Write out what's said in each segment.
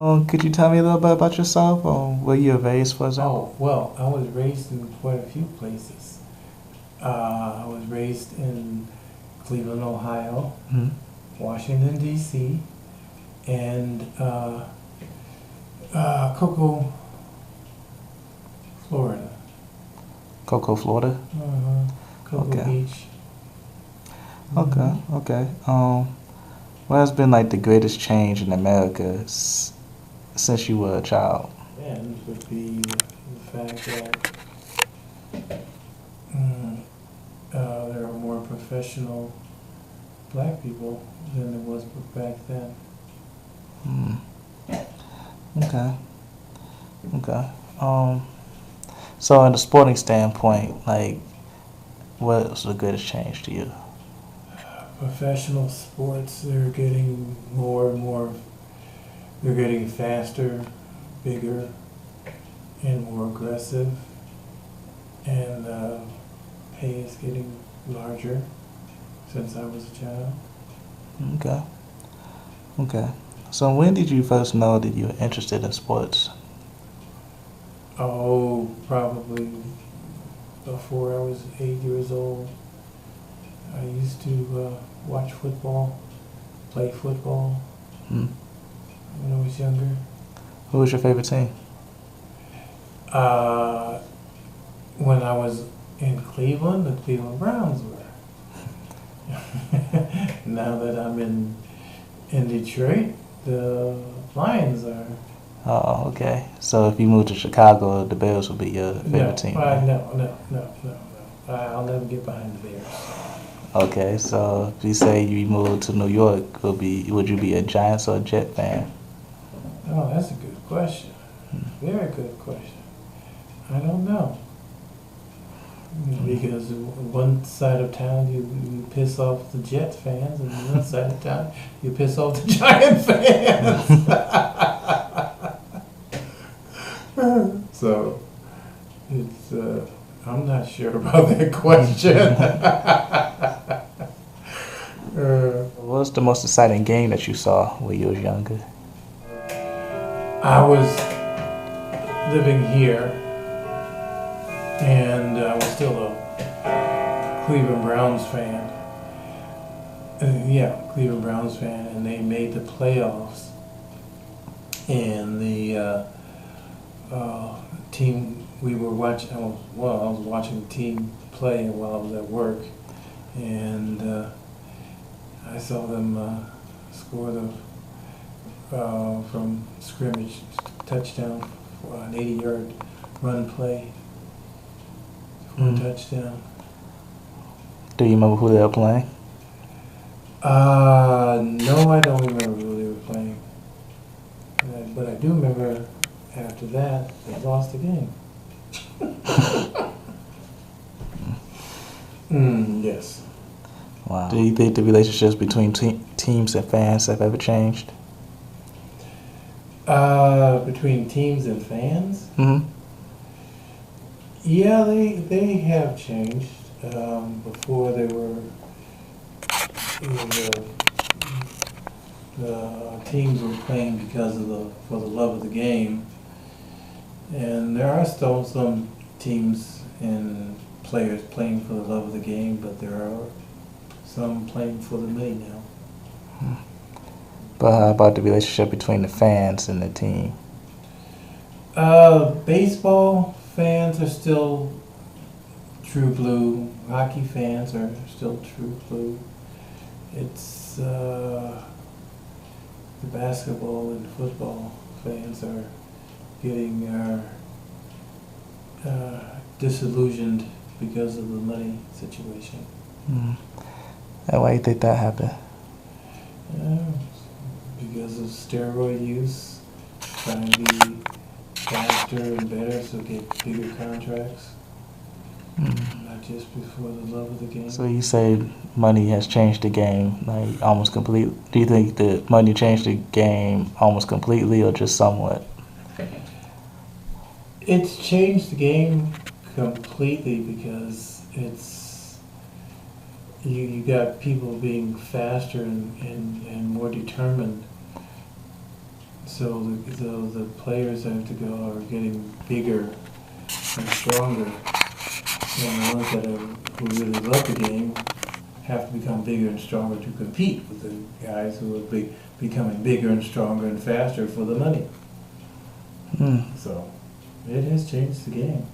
Could you tell me a little bit about yourself? Where you were raised, for example? Oh, well, I was raised in quite a few places. I was raised in Cleveland, Ohio, Hmm. Washington, D.C., and Cocoa, Florida. Cocoa, Florida. Cocoa Okay. Beach. Okay. Okay. What has been like the greatest change in America since you were a child? And would be the fact that mm, there are more professional black people than there was back then. Hmm. Okay. Okay. Um. So, in the sporting standpoint, like, what was the greatest change to you? Professional sports, they're getting more and more, they're getting faster, bigger, and more aggressive, and pay is getting larger since I was a child. Okay. Okay. So, when did you first know that you were interested in sports? Oh, probably before I was 8 years old. I used to watch football, play football Hmm. when I was younger. Who was your favorite team? Uh, when I was in Cleveland, the Cleveland Browns were. Now that I'm in Detroit, the Lions are. Oh, okay. So, if you moved to Chicago, the Bears would be your favorite team, right? No. I'll never get behind the Bears. Okay, so if you say you moved to New York, would you be a Giants or a Jet fan? Oh, that's a good question. Very good question. I don't know. Because one side of town you piss off the Jets fans, and the other side of town you piss off the Giant fans. So it's I'm not sure about that question. What was the most exciting game that you saw when you were younger? I was living here, and I was still a Cleveland Browns fan. Yeah, Cleveland Browns fan, and they made the playoffs. And the team we were watching, I was watching the team play while I was at work, and I saw them score the from scrimmage touchdown, for an 80-yard run play for a touchdown. Do you remember who they were playing? No, I don't remember who they were playing. But I do remember after that, they lost the game. Yes. Wow. Do you think the relationships between teams and fans have ever changed? Between teams and fans? Mm-hmm. Yeah, they have changed. Before they were, the teams were playing because of for the love of the game, and there are still some teams and players playing for the love of the game, but there are some playing for the money now. But how about the relationship between the fans and the team? Baseball fans are still true blue. Hockey fans are still true blue. It's the basketball and football fans are getting disillusioned because of the money situation. Mm. And why do you think that happened? Uh, because of steroid use, trying to be faster and better so get bigger contracts. Not just before the love of the game. So you say money has changed the game, like almost completely. Do you think that money changed the game almost completely, or just somewhat? It's changed the game completely because you got people being faster and more determined So the players have to go are getting bigger and stronger. And the ones that who really love the game have to become bigger and stronger to compete with the guys who are becoming bigger and stronger and faster for the money. So it has changed the game.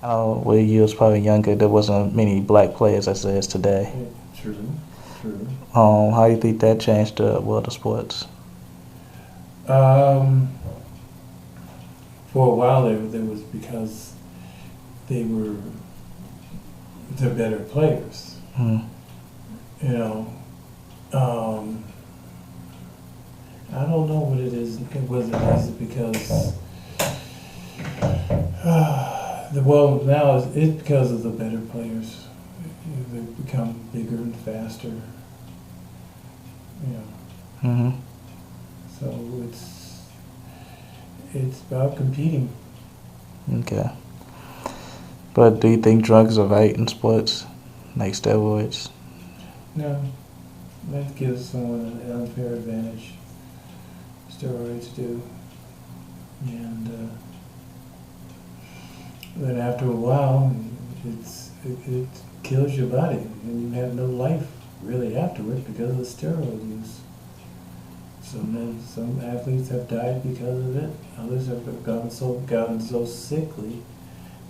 When you was probably younger, there wasn't many black players as there is today. True, true. How do you think that changed the world of sports? For a while there was because they're better players. Mm. You know, I don't know what it is. Was it because well now it's because of the better players. They become bigger and faster. You know. Mm-hmm. So it's about competing. Okay. But do you think drugs are right in sports, like steroids? No, that gives someone an unfair advantage. Steroids do, and then after a while, it kills your body, and you have no life really afterward because of the steroid use. Some athletes have died because of it. Others have gotten so sickly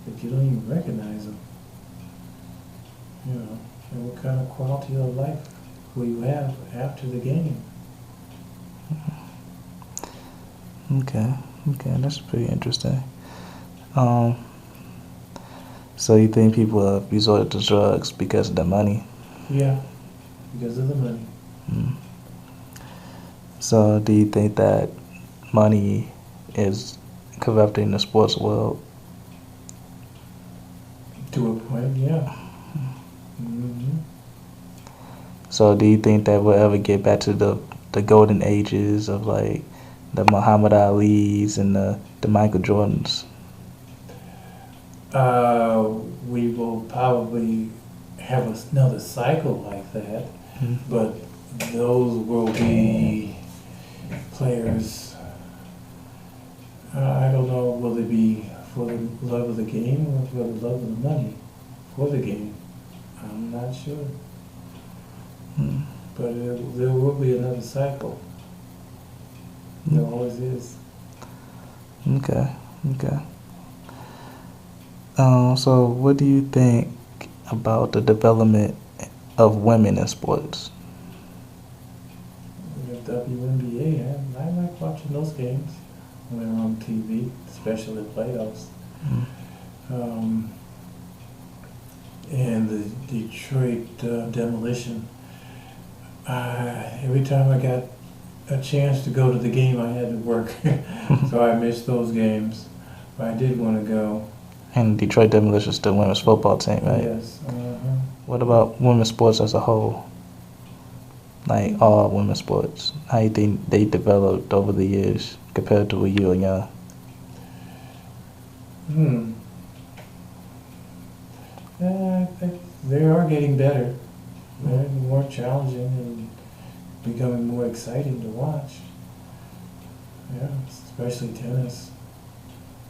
that you don't even recognize them. You know, and what kind of quality of life will you have after the game? Okay, that's pretty interesting. So you think people have resorted to drugs because of the money? Yeah, because of the money. Mm. So do you think that money is corrupting the sports world? To a point, yeah. Mm-hmm. So do you think that we'll ever get back to the golden ages of like the Muhammad Ali's and the Michael Jordans? We will probably have another cycle like that, but those will be players. I don't know, will they be for the love of the game or for the love of the money for the game? I'm not sure. But there will be another cycle. There always is. Okay. So what do you think about the development of women in sports? The WNBA, I like watching those games when they're on TV, especially playoffs. And the Detroit Demolition. Every time I got a chance to go to the game, I had to work, so I missed those games. But I did want to go. And Detroit Demolition is the women's football team, right? Yes. What about women's sports as a whole? Like all women's sports, how you think they developed over the years compared to when you were young? I think they are getting better. They're more challenging and becoming more exciting to watch. Yeah, especially tennis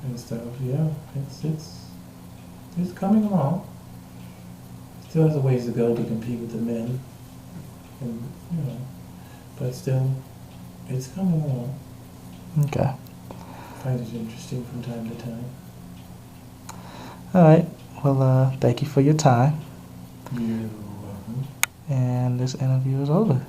and stuff. Yeah, it's coming along. Still has a ways to go to compete with the men, and but still, it's coming along. Okay. I find it interesting from time to time. All right. Well, thank you for your time. You're welcome. And this interview is over.